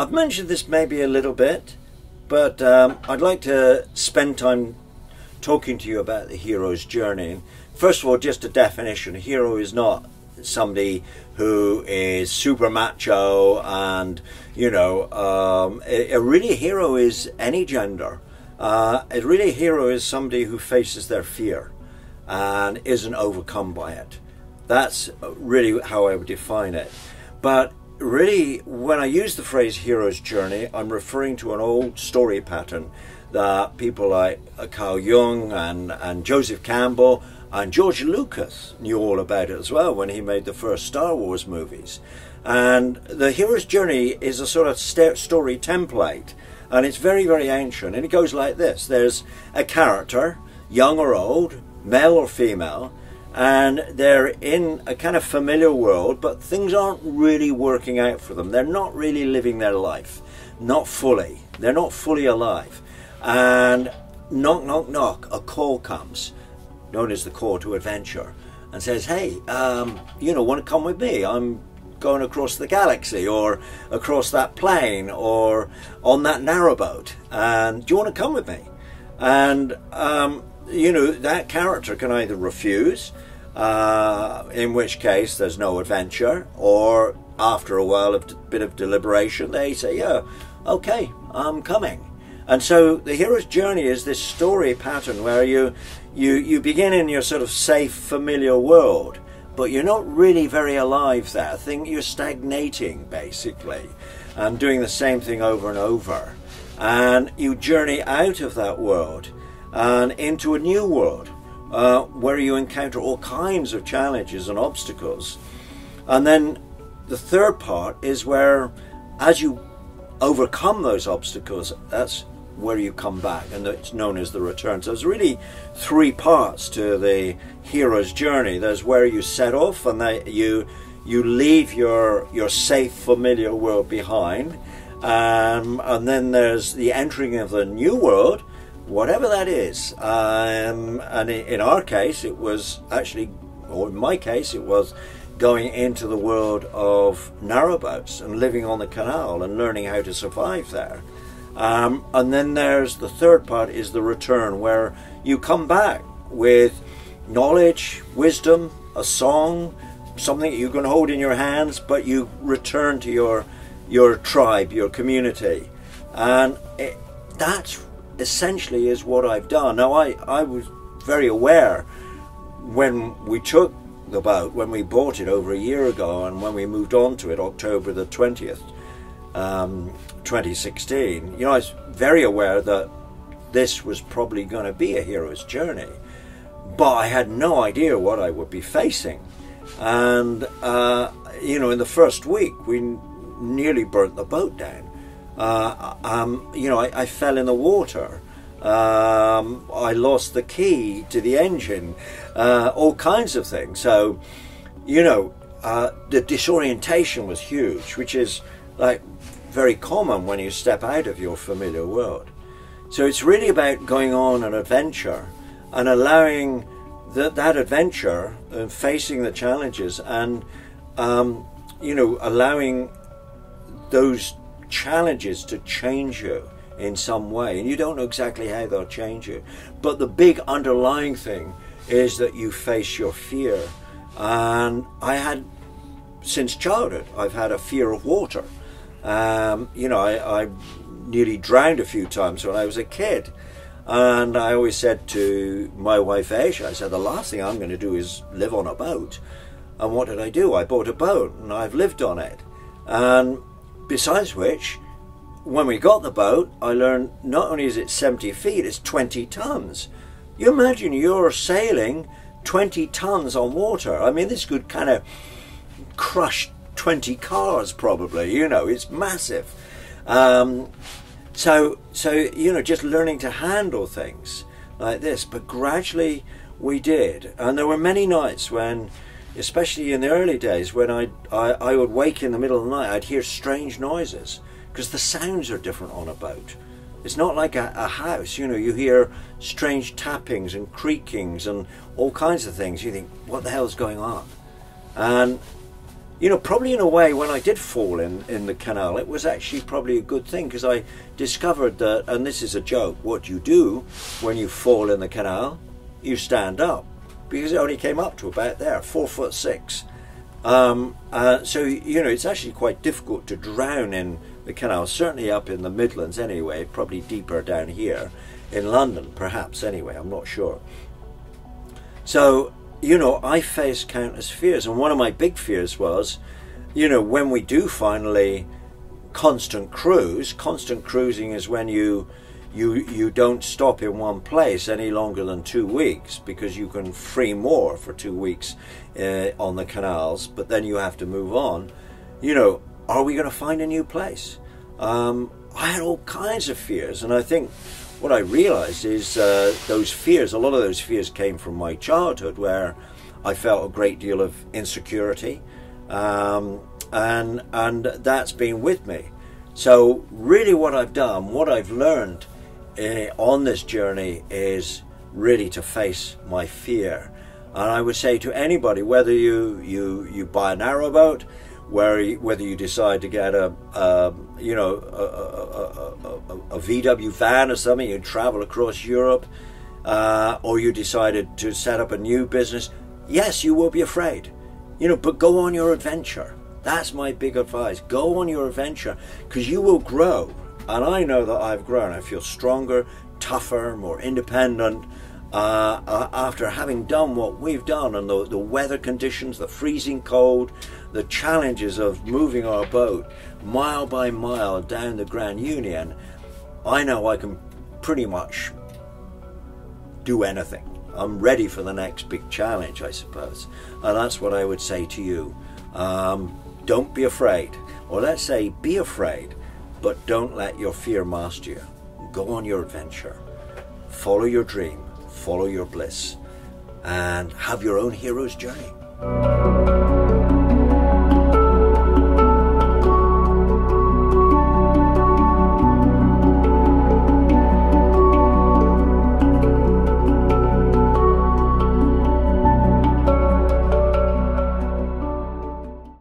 I've mentioned this maybe a little bit, but I'd like to spend time talking to you about the hero's journey. First of all, just a definition. A hero is not somebody who is super macho and, you know, a really hero is any gender. A really hero is somebody who faces their fear and isn't overcome by it. That's really how I would define it. But really, when I use the phrase hero's journey, I'm referring to an old story pattern that people like Carl Jung and Joseph Campbell and George Lucas knew all about it as well when he made the first Star Wars movies. And the hero's journey is a sort of story template, and it's very, very ancient, and it goes like this. There's a character, young or old, male or female, and they're in a kind of familiar world, but things aren't really working out for them. They're not really living their life, not fully. They're not fully alive. And knock, knock, knock, a call comes, known as the call to adventure, and says, hey, you know, want to come with me? I'm going across the galaxy, or across that plane, or on that narrowboat, and do you want to come with me? And you know, that character can either refuse, in which case there's no adventure, or after a while of a bit of deliberation they say, yeah, okay, I'm coming. And so the hero's journey is this story pattern where you begin in your sort of safe, familiar world, but you're not really very alive there. I think you're stagnating, basically, and doing the same thing over and over. And you journey out of that world and into a new world where you encounter all kinds of challenges and obstacles. And then the third part is where, as you overcome those obstacles, that's where you come back, and it's known as the return. So there's really three parts to the hero's journey. There's where you set off, and you leave your safe, familiar world behind, and then there's the entering of the new world, whatever that is. And in our case, it was actually, or in my case, it was going into the world of narrowboats and living on the canal and learning how to survive there. And then there's the third part, is the return, where you come back with knowledge, wisdom, a song, something that you can hold in your hands, but you return to your tribe, your community. And that essentially is what I've done. Now, I was very aware when we took the boat, when we bought it over a year ago, and when we moved on to it October the 20th, 2016, you know, I was very aware that this was probably going to be a hero's journey, but I had no idea what I would be facing. And you know, in the first week we nearly burnt the boat down. You know, I fell in the water. I lost the key to the engine, all kinds of things. So, you know, the disorientation was huge, which is like very common when you step out of your familiar world. So it's really about going on an adventure and allowing that adventure and facing the challenges, and you know, allowing those challenges to change you in some way. And you don't know exactly how they'll change you, but the big underlying thing is that you face your fear. And I had, since childhood, I've had a fear of water. You know, I nearly drowned a few times when I was a kid, and I always said to my wife Aisha, I said, the last thing I'm going to do is live on a boat. And what did I do? I bought a boat, and I've lived on it. And besides which, when we got the boat, I learned not only is it 70 feet, it's 20 tons. You imagine you're sailing 20 tons on water. I mean, this could kind of crush 20 cars probably, you know, it's massive. So you know, just learning to handle things like this. But gradually we did, and there were many nights when, especially in the early days, when I would wake in the middle of the night, I'd hear strange noises, because the sounds are different on a boat. It's not like a house, you know, you hear strange tappings and creakings and all kinds of things. You think, what the hell's going on? And you know, probably in a way, when I did fall in the canal, it was actually probably a good thing, because I discovered that, and this is a joke, what you do when you fall in the canal, you stand up, because it only came up to about there, 4'6". So, you know, it's actually quite difficult to drown in the canal, certainly up in the Midlands anyway, probably deeper down here in London, perhaps, anyway, I'm not sure. So, you know, I faced countless fears, and one of my big fears was, you know, when we do finally constant cruising is when you don't stop in one place any longer than 2 weeks, because you can free more for 2 weeks on the canals, but then you have to move on. You know, are we going to find a new place? I had all kinds of fears, and I think what I realized is those fears, a lot of those fears came from my childhood, where I felt a great deal of insecurity, and that's been with me. So really what I've done, what I've learned on this journey, is really to face my fear. And I would say to anybody, whether you buy a narrowboat, whether you decide to get a VW van or something, you travel across Europe, or you decided to set up a new business, yes, you will be afraid, you know, but go on your adventure. That's my big advice. Go on your adventure, because you will grow. And I know that I've grown. I feel stronger, tougher, more independent after having done what we've done, and the weather conditions, the freezing cold, the challenges of moving our boat mile by mile down the Grand Union. I know I can pretty much do anything. I'm ready for the next big challenge, I suppose. And that's what I would say to you. Don't be afraid, or let's say be afraid, but don't let your fear master you. Go on your adventure, follow your dream, follow your bliss, and have your own hero's journey.